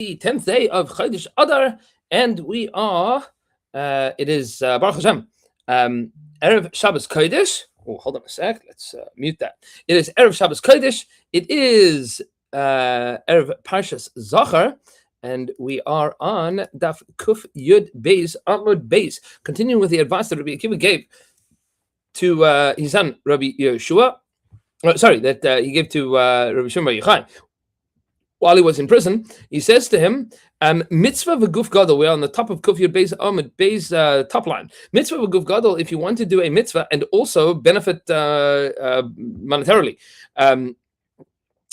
the 10th day of Chodesh Adar, and we are, it is Baruch Hashem, Erev Shabbos Kodesh. Oh, hold on a sec, let's mute that. It is Erev Shabbos Kodesh, it is Erev Parshas Zachar, and we are on Daf Kuf Yud Beis Amud Beis, continuing with the advice that Rabbi Akiva gave to his son Rabbi Yeshua. That he gave to Rabbi Shimon Bar Yochai while he was in prison. He says to him, mitzvah v'guf gadol. We're on the top of Kuf Yud Beis Amud Beis top line. Mitzvah v'guf gadol. If you want to do a mitzvah and also benefit monetarily,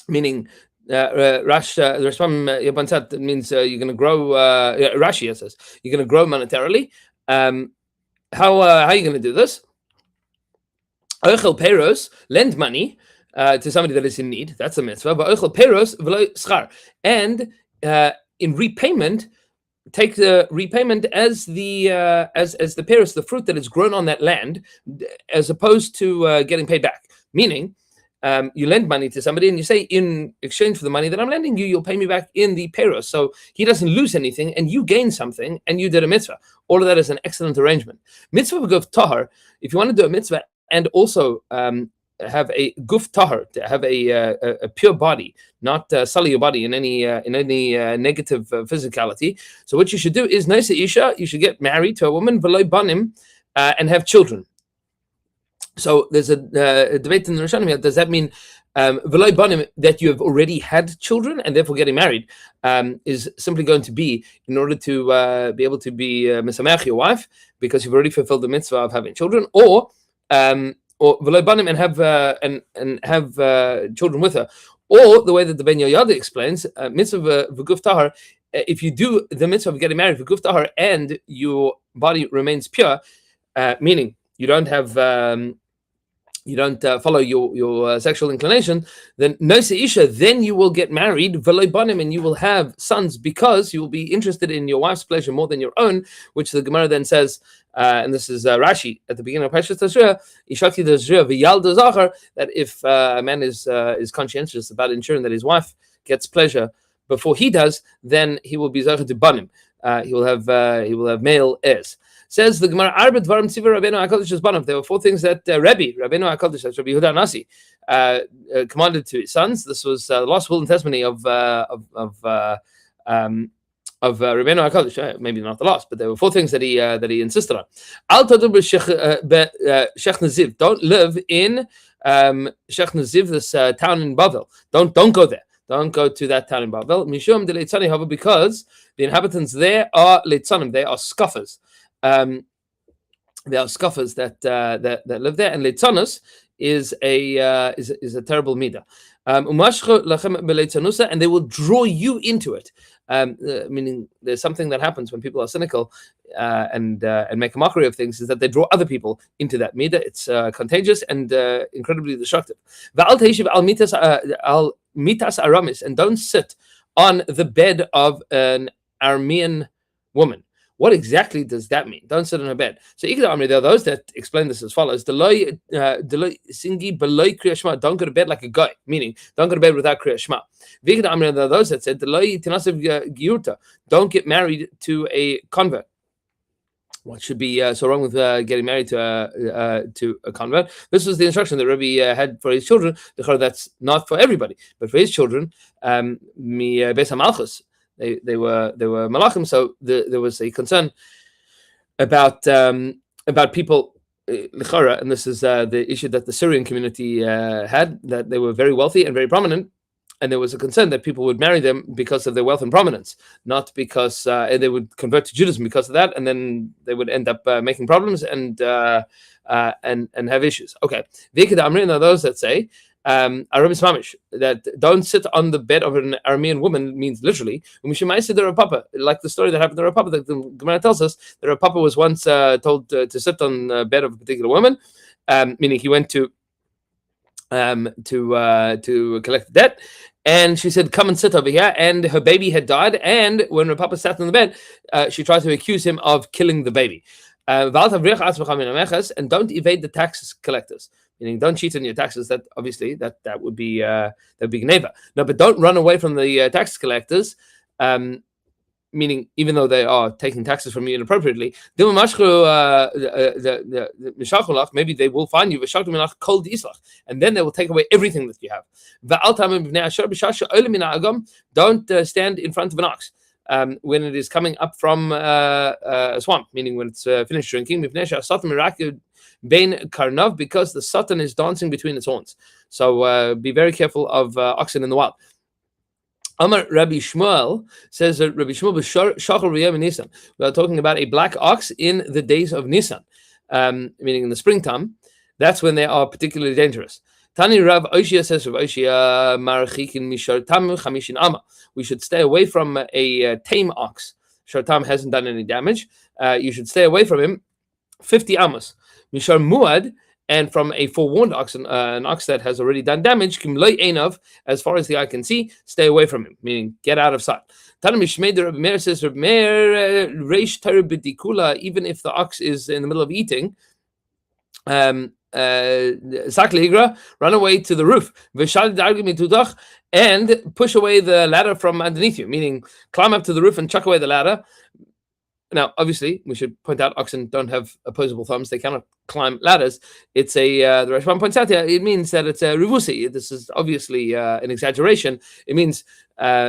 meaning Rashbam Yabansat means you're going to grow. Rashi says you're going to grow monetarily. How are you going to do this? Oichel Peros, lend money to somebody that is in need. That's a mitzvah. But Oichel Peros v'lo schar, and in repayment, take the repayment as the peros, the fruit that is grown on that land, as opposed to getting paid back. Meaning, you lend money to somebody and you say, in exchange for the money that I'm lending you, you'll pay me back in the peros. So he doesn't lose anything and you gain something and you did a mitzvah. All of that is an excellent arrangement. Mitzvah v'guf tahar, if you want to do a mitzvah and also have a guf tahar, to have a pure body, not sully your body in any negative physicality. So what you should do is naisa isha. You should get married to a woman v'lo banim and have children. So there's a debate in the Rishonim here. Does that mean v'lo banim, that you have already had children and therefore getting married is simply going to be in order to be able to be mesamech your wife because you've already fulfilled the mitzvah of having children, or v'lo banim and have children with her, or the way that the Ben Yoyada explains mitzvah v'guf tahar. If you do the mitzvah of getting married v'guf tahar and your body remains pure, meaning you don't have you don't follow your sexual inclination, then noisa isha, then you will get married v'lo banim, and you will have sons because you will be interested in your wife's pleasure more than your own, which the Gemara then says, and this is Rashi at the beginning of Parshas Tashria, Ishakti Tashria v'yalda zachar, that if a man is conscientious about ensuring that his wife gets pleasure before he does, then he will be zachar to banim. He will have male heirs. Says the Gemara, Arbet Varam Tziva Rabbeinu HaKadosh Banav. There were four things that Rabbeinu HaKadosh, that's Rabbi Yehuda Nasi, commanded to his sons. This was the last will and testimony of Rabbeinu HaKadosh. Maybe not the last, but there were four things that he insisted on. Al Tadur Shech Naziv. Don't live in Shech Naziv, this town in Bavel. Don't go there. Don't go to that town in Bavel. Mishum de Leitzani Hava, because the inhabitants there are Leitzanim. They are scoffers. There are scoffers that live there, and Leitzanos is a terrible midah. And they will draw you into it. Meaning, there's something that happens when people are cynical and make a mockery of things, is that they draw other people into that midah. It's contagious and incredibly destructive. Al mitas aramis, and don't sit on the bed of an Aramean woman. What exactly does that mean? Don't sit on a bed. So there are those that explain this as follows: don't go to bed like a guy, meaning don't go to bed without Kriya Shema. There are those that said don't get married to a convert. What should be so wrong with getting married to a convert? This was the instruction that Rabbi had for his children. That's not for everybody, but for his children, Beis HaMalchus, they were malachim. So there was a concern about people lichara, and this is the issue that the Syrian community had, that they were very wealthy and very prominent. And there was a concern that people would marry them because of their wealth and prominence, not because they would convert to Judaism because of that, and then they would end up making problems and have issues. Okay, are those that say that don't sit on the bed of an Aramean woman means literally. Like the story that happened to Rav Papa, that the Gemara tells us that Rav Papa was once told to sit on the bed of a particular woman, meaning he went to collect debt, and she said, "Come and sit over here." And her baby had died, and when Rav Papa sat on the bed, she tried to accuse him of killing the baby. And don't evade the tax collectors. Meaning, don't cheat on your taxes. That obviously that would be gneva. No, but don't run away from the tax collectors meaning even though they are taking taxes from you inappropriately, maybe they will find you, and then they will take away everything that you have. Don't stand in front of an ox when it is coming up from a swamp, meaning when it's finished drinking, because the satan is dancing between its horns. So be very careful of oxen in the wild. Amar Rabbi Shmuel says that Rabbi Shmuel b'shachar v'yom Nisan. We are talking about a black ox in the days of Nisan, meaning in the springtime. That's when they are particularly dangerous. Tani Rav Oshia says, Rav Oshia marachikin mishartam chamishin ama. We should stay away from a tame ox. Shartam hasn't done any damage. You should stay away from him 50 amas. Mishar muad. And from a forewarned ox, an ox that has already done damage, as far as the eye can see, stay away from him, meaning get out of sight. Even if the ox is in the middle of eating, run away to the roof and push away the ladder from underneath you, meaning climb up to the roof and chuck away the ladder. Now, obviously, we should point out oxen don't have opposable thumbs; they cannot climb ladders. It's the Rashban points out here. It means that it's a rivusi. This is obviously an exaggeration. It means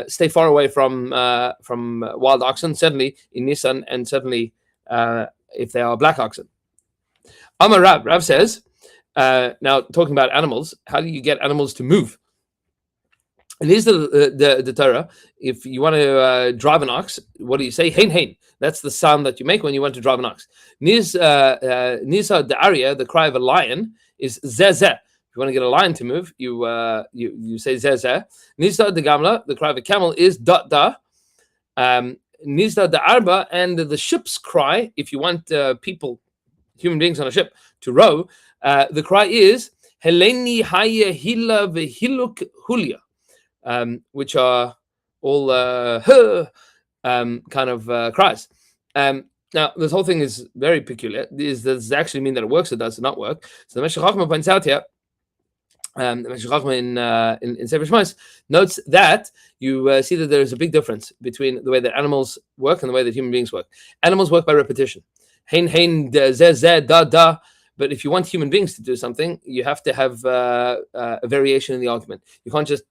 stay far away from wild oxen, certainly in Nisan, and certainly if they are black oxen. Amar Rav says, now talking about animals, how do you get animals to move? And here's the Torah. If you want to drive an ox, what do you say? Hein hein. That's the sound that you make when you want to drive an ox. Nisa the aria, the cry of a lion, is zeh zeh. If you want to get a lion to move, you say zeh zeh. Nisa the gamla, the cry of a camel, is da da. Nisa the arba, and the ship's cry, if you want people, human beings on a ship, to row, the cry is heleni haya hila vehiluk hulia. Which are all kind of cries. Now, this whole thing is very peculiar. Does this actually mean that it works or does it not work? So the Meshech Chochmah points out here, the Meshech Chochmah in Sefer Shmos notes that you see that there is a big difference between the way that animals work and the way that human beings work. Animals work by repetition. Hein, hein, zeh, zeh, da, da. But if you want human beings to do something, you have to have a variation in the argument. You can't just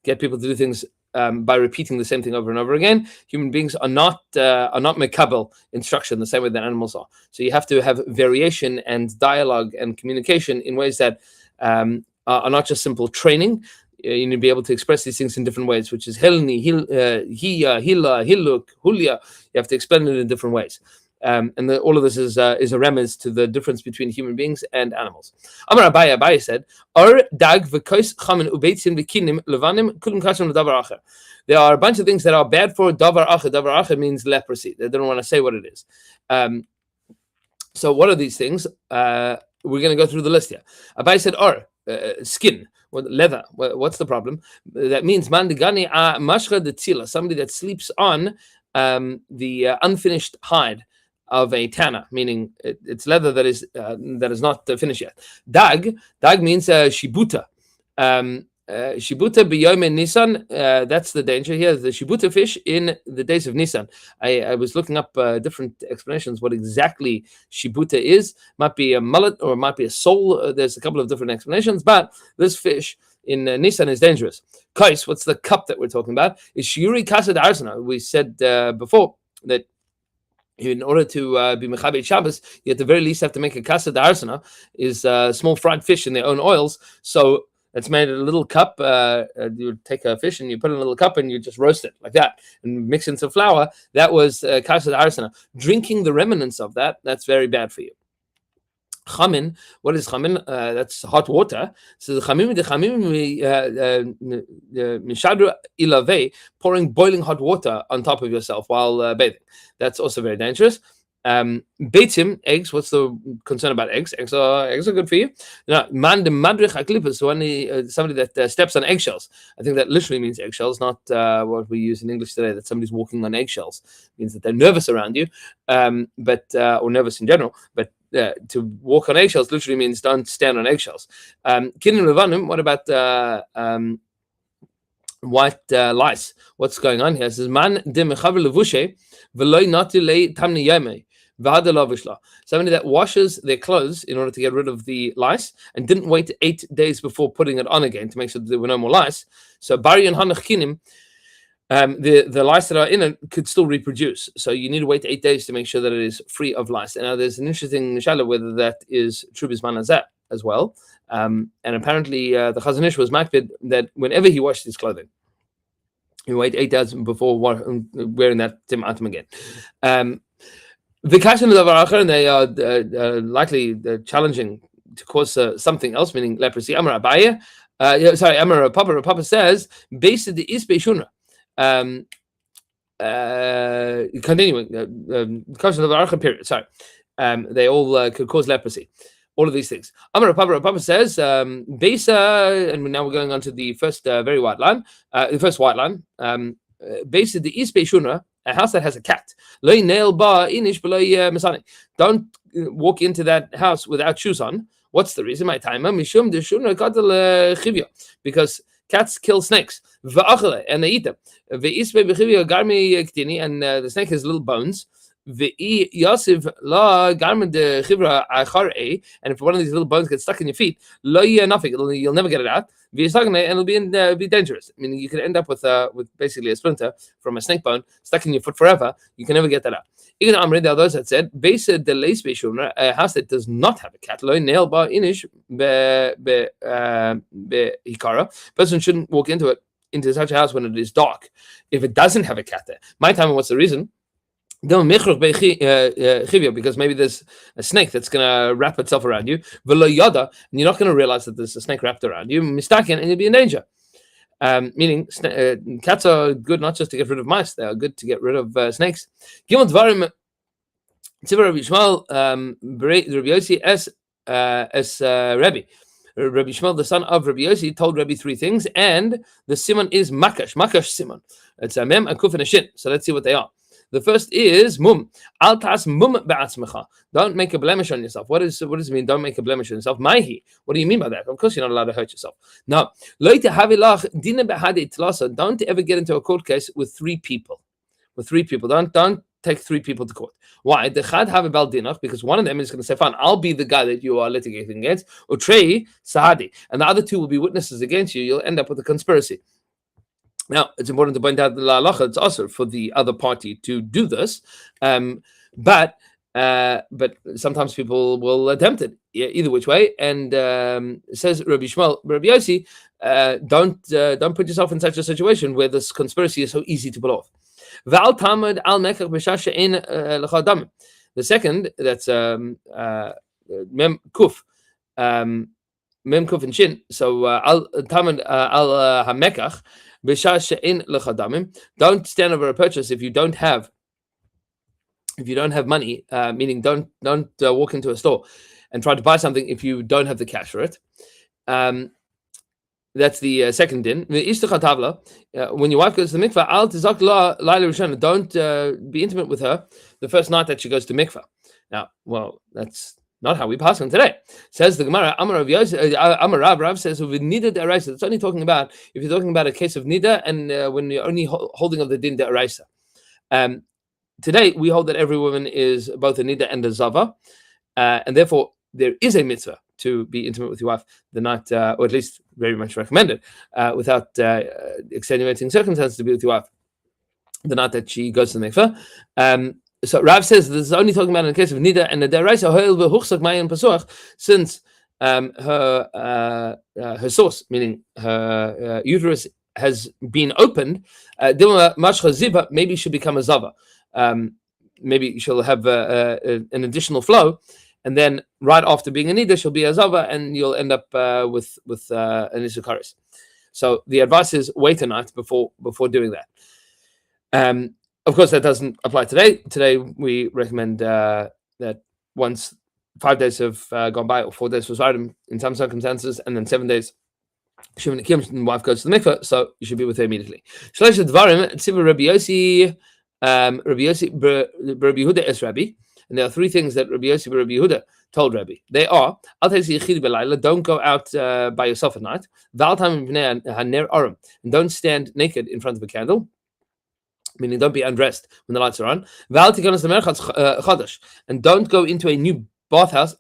get people to do things by repeating the same thing over and over again. Human beings are not mekabel instruction the same way that animals are. So you have to have variation and dialogue and communication in ways that are not just simple training. You need to be able to express these things in different ways, which is helni, hiya, hila, hiluk, hulia. You have to explain it in different ways. And all of this is a remez to the difference between human beings and animals. Amar Abaye said, dag levanim there are a bunch of things that are bad for davar acher. Davar acher means leprosy. They don't want to say what it is. So what are these things? We're going to go through the list here. Abaye said, skin. Leather. What's the problem? That means mandigani mashcha de tzila, somebody that sleeps on the unfinished hide of a tanner, meaning it's leather that is not finished yet. Dag means shibuta. Shibuta b'yom Nisan. That's the danger here. The shibuta fish in the days of Nisan. I was looking up different explanations what exactly shibuta is. Might be a mullet or it might be a sole. There's a couple of different explanations, but this fish in Nisan is dangerous. Kais, what's the cup that we're talking about? Is shiuri kasad arsana. We said before that in order to be Mechabed Shabbos, you at the very least have to make a kasad arsana, is small fried fish in their own oils. So it's made in a little cup. You take a fish and you put it in a little cup and you just roast it like that and mix in some flour. That was kasad arsana. Drinking the remnants of that, that's very bad for you. Chamin, what is chamin? That's hot water. So the chamim mishadru ilave, pouring boiling hot water on top of yourself while bathing. That's also very dangerous. Beitzim, eggs. What's the concern about eggs? Eggs are good for you. Man de madrich aklipus. So somebody that steps on eggshells. I think that literally means eggshells, not what we use in English today. That somebody's walking on eggshells it means that they're nervous around you, but or nervous in general, but. To walk on eggshells literally means don't stand on eggshells. Kinim levanim. What about white lice. What's going on here? It says man de mechaver levushe v'loy natu le tamni yome v'hada lavishla. Somebody that washes their clothes in order to get rid of the lice and didn't wait 8 days before putting it on again to make sure that there were no more lice. So bari and hanach kinim, the lice that are in it could still reproduce. So you need to wait 8 days to make sure that it is free of lice. And now there's an interesting shallow whether that is true bisman azeh as well. And apparently the Chazon Ish was makbid that whenever he washed his clothing, he wait 8 days before wearing that tim atom again. The kashan of Acher, and they are likely challenging to cause something else, meaning leprosy. Amar Abaye, Amar Papa. Papa says, based the isbe shuna. Continuing, kashan of Acher period. Sorry, they all could cause leprosy. All of these things. Amar Papa says, Besa, and now we're going on to the first very white line. The first white line. Besa the Isbe Shuna, a house that has a cat. Loi nail bar inish below Masani. Don't walk into that house without shoes on. What's the reason? My time. Mishum de Shuna katal chivya. Because cats kill snakes. Va'achale, and they eat them. Ve'isbe bechivya garmi ktini, and the snake has little bones. And if one of these little bones gets stuck in your feet, nothing. You'll never get it out. And it'll be dangerous. I mean, you could end up with basically a splinter from a snake bone stuck in your foot forever. You can never get that out. Even Amri, there are those that said, a house that does not have a cat, person shouldn't walk into such a house when it is dark. If it doesn't have a cat there, my time, what's the reason? Because maybe there's a snake that's going to wrap itself around you, and you're not going to realize that there's a snake wrapped around you, mistaken, and you'll be in danger. Meaning, cats are good not just to get rid of mice; they are good to get rid of snakes. Rabbi Shmuel, the son of Rabbi Yossi, told Rabbi 3 things, and the simon is makash simon. It's a mem, a kuf, and a shin. So let's see what they are. The first is mum. Al tas mum ba'atzmecha. Don't make a blemish on yourself. What does it mean? Don't make a blemish on yourself. Maihi. What do you mean by that? Of course, you're not allowed to hurt yourself. No. Don't ever get into a court case with 3 people. Don't take 3 people to court. Why? Because one of them is going to say, fine, I'll be the guy that you are litigating against. Or Trey Sahadi. And the other 2 will be witnesses against you. You'll end up with a conspiracy. Now, it's important to point out that la halacha, it's also for the other party to do this, but sometimes people will attempt it either which way. And says Rabbi Shmuel, Rabbi Yossi, don't put yourself in such a situation where this conspiracy is so easy to pull off. V'al tamad al mekach b'shasha ein l'chadam. The second, that's mem kuf. Mem kuf and shin. So al tamad al hamekach. Don't stand over a purchase if you don't have money, meaning don't walk into a store and try to buy something if you don't have the cash for it. That's the second din. When your wife goes to the mikvah, don't be intimate with her the first night that she goes to mikvah. Now, well, that's not how we pass on today. Says the Gemara, Amar Rav says, it's only talking about if you're talking about a case of nida and when you're only holding of the din de'araisa. Today, we hold that every woman is both a nida and a zava, and therefore there is a mitzvah to be intimate with your wife the night, or at least very much recommended, without extenuating circumstances to be with your wife the night that she goes to the mikveh. So Rav says this is only talking about in the case of nida and the deraisa hoil v'huchsak mayin pasuach, since her source, meaning her uterus, has been opened. Maybe she'll become a zava. Maybe she'll have an additional flow, and then right after being a nida, she'll be a zava, and you'll end up with an isukaris. So the advice is wait a night before doing that. Of course, that doesn't apply today. Today, we recommend that once 5 days have gone by, or 4 days for Zardim in some circumstances, and then 7 days, the wife goes to the mikveh, so you should be with her immediately. Shlosh Dvarim, Tziva Rabbi Yossi, Rabbi Yehuda es Rabbi. And there are three things that Rabbi Yossi and Rabbi Yehuda told Rabbi. They are, don't go out by yourself at night, and don't stand naked in front of a candle, meaning don't be undressed when the lights are on, and don't go into a new bathhouse,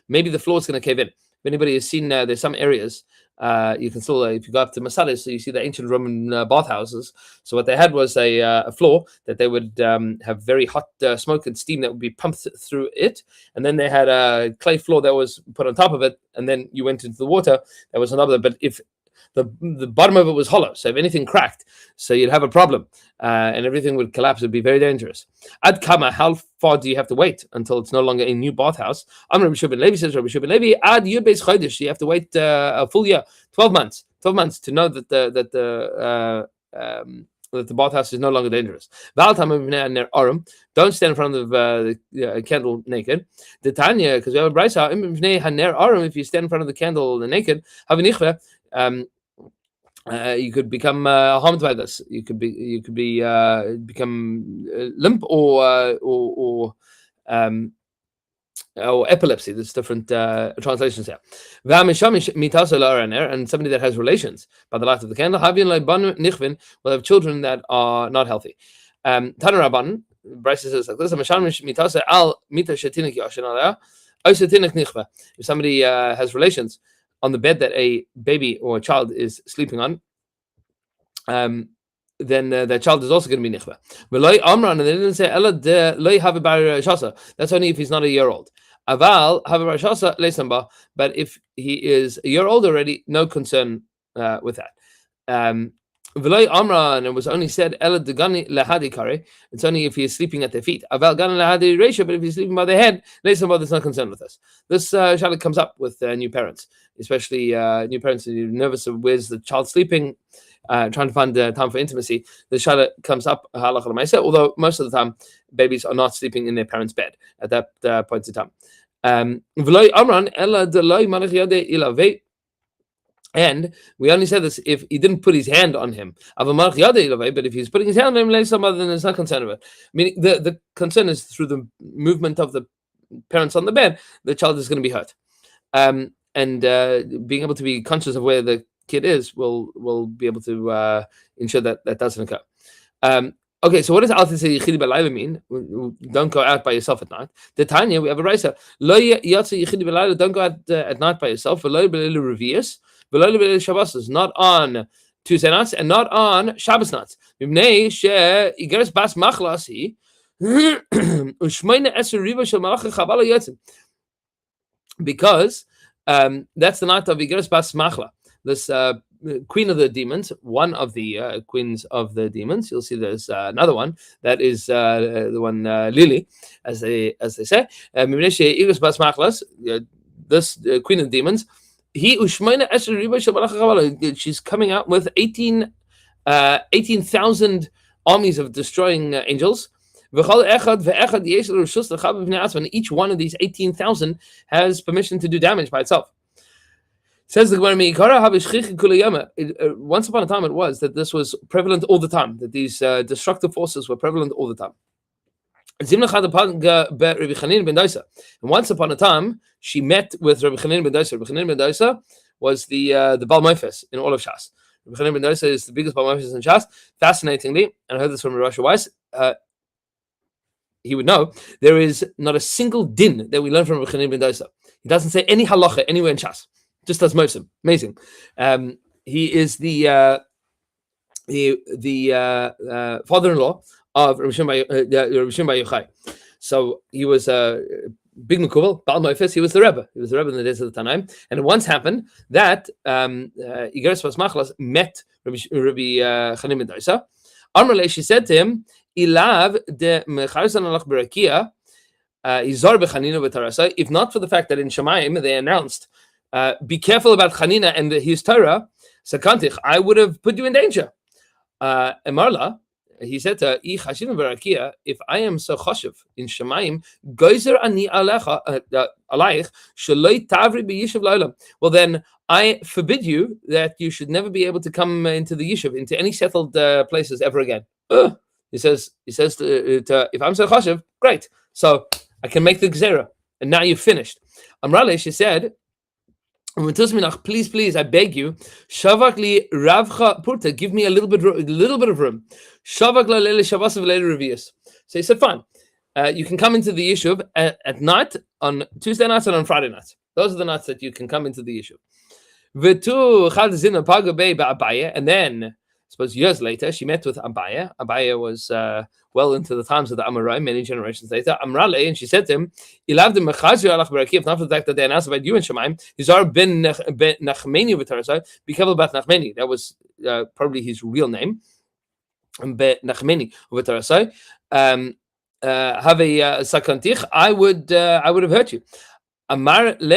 maybe the floor is going to cave in. If anybody has seen, there's some areas, you can still, if you go up to Maseches, so you see the ancient Roman bathhouses. So what they had was a floor that they would have very hot smoke and steam that would be pumped through it. And then they had a clay floor that was put on top of it. And then you went into the water, there was another, but if the bottom of it was hollow, so if anything cracked, so you'd have a problem, and everything would collapse. It'd be very dangerous. Ad kama, how far do you have to wait until it's no longer a new bathhouse? Rabbi Shubin Levi says, Rabbi Shubin Levi, ad yud beis chodesh, you have to wait a full year, 12 months to know that the bathhouse is no longer dangerous. Don't stand in front of the candle naked. The Tanya, because we have a brayso, if you stand in front of the candle naked, you could become harmed by this. You could become limp or epilepsy. There's different translations here. And somebody that has relations by the light of the candle will have children that are not healthy. Tanaraban, Bryce says like this: if somebody has relations on the bed that a baby or a child is sleeping on, then that child is also going to be nichva. And they didn't say that's only if he's not a year old. But if he is a year old already, no concern with that. And it was only said it's only if he is sleeping at their feet. But if he's sleeping by their head, there's no concern with us. This shalik comes up with new parents, especially new parents who are nervous of where's the child sleeping, trying to find time for intimacy. The shalik comes up, although most of the time babies are not sleeping in their parents' bed at that point in time. And we only said this if he didn't put his hand on him. But if he's putting his hand on him, then there's no concern of it. Meaning the concern is through the movement of the parents on the bed, the child is going to be hurt. And being able to be conscious of where the kid is will be able to ensure that that doesn't occur. Okay, so what does Al Tisei Yichidi B'Layla mean? Don't go out by yourself at night. The Tanya, we have a brayso. Lo yatsa Yichidi B'Layla, don't go out at night by yourself. V'lo b'leilu revius. Shabbos, not on Tuesday nights and not on Shabbos nights. Because that's the night of Igeres Bas Machla, this queen of the demons, one of the queens of the demons. You'll see there's another one that is the one Lily, as they say. Igeres Bas Machlas, this queen of the demons. She's coming out with 18,000 armies of destroying angels. And each one of these 18,000 has permission to do damage by itself. Says the Gemara, once upon a time it was that this was prevalent all the time, that these destructive forces were prevalent all the time. And once upon a time, she met with Rabbi Chanin ben Dosa. Rabbi Chanin ben Dosa was the Baal Mofes in all of Shas. Rabbi Chanin ben Dosa is the biggest Baal Mofes in Shas. Fascinatingly, and I heard this from Rosh Weiss, he would know, there is not a single din that we learn from Rabbi Chanin ben Dosa. He doesn't say any halacha anywhere in Shas. Just does Mosim. Amazing. He is the father-in-law of Rabbi Shimon Bar Yochai. So he was a big Mekubal, Baal Mofes. He was the Rebbe. He was the Rebbe in the days of the Tanaim. And it once happened that Igeres Bas Machlas met Rabbi Chanin ben Dosa. Amrle, she said to him, Ilav de Mecharsan alach berakia, Izar bechanina v'tarasa. If not for the fact that in Shemayim they announced, be careful about Chanina and his Torah, Sakantich, I would have put you in danger. Emarla, he said to her, if I am so chashiv in Shemayim, goizer ani alayich shaloi tavri b'yishuv la'olam. Well, then I forbid you that you should never be able to come into the yishuv, into any settled places ever again. He says to if I'm so chashiv, great. So I can make the gzera, and now you've finished. Amrale, she said, please, I beg you, Shavakli Ravcha Purta, give me a little bit of room. Shavakla Lele Shavas Lele Revius. So he said, fine. You can come into the yishuv at night, on Tuesday nights and on Friday nights. Those are the nights that you can come into the yishuv. And then, I suppose years later, she met with Abaya. Abaya was well into the times of the Amorai, many generations later. Amrale, and she said to him, if not for the fact that they announced about you in Shemaim, Yizar ben Nachmeni v'Tarasai, be careful about Nachmeni. That was probably his real name. Bet Nachmeni v'Tarasai. Have a sakantich, I would have hurt you. Amar la,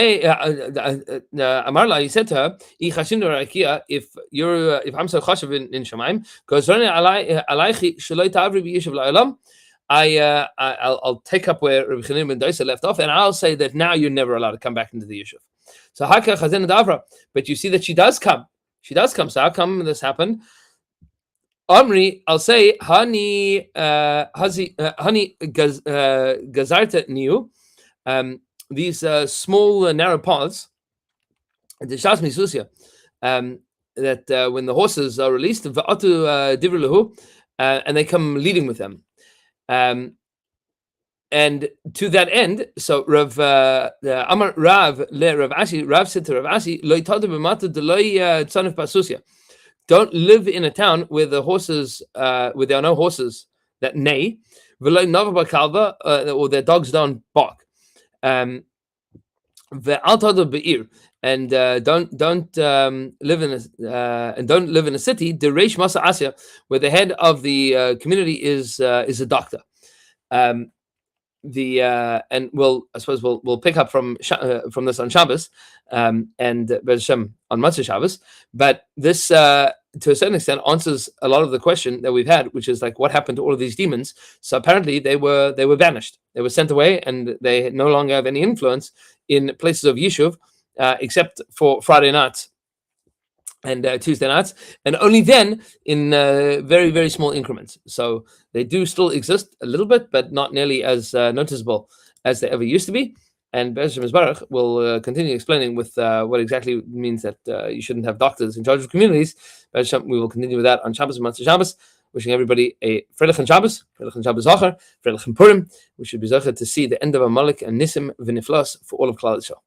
he said to her, if I'm so chashav in Shemaim, I'll take up where Rabbi Chanin ben Dosa left off, and I'll say that now you're never allowed to come back into the yishuv. So Haka Chazin Davra, but you see that she does come. So how come this happened? Omri, I'll say, Hani Gazarta Niu, these small narrow paths, that when the horses are released, and they come leading with them. And to that end, so Amar Rav le Rav Ashi, Rav said to Rav Ashi, don't live in a town where the horses, where there are no horses that neigh, or their dogs don't bark. And don't live in a city. The Reish Masa Asya, where the head of the community is a doctor. And I suppose we'll pick up from this on Shabbos, and Pesachim on Maseches Shabbos. But this, to a certain extent, answers a lot of the question that we've had, which is like, what happened to all of these demons? So apparently they were banished, they were sent away, and they no longer have any influence in places of Yishuv, except for Friday nights and Tuesday nights, and only then in very, very small increments. So they do still exist a little bit, but not nearly as noticeable as they ever used to be. And Be'ezras Mizbarach will continue explaining with what exactly means that you shouldn't have doctors in charge of communities. We will continue with that on Shabbos and Matzah Shabbos. Wishing everybody a Freilichen Shabbos, Freilichen Shabbos Zacher, Freilichen Purim. We should be Zacher to see the end of Amalek and Nisim V'Niflas for all of Klal Yisrael.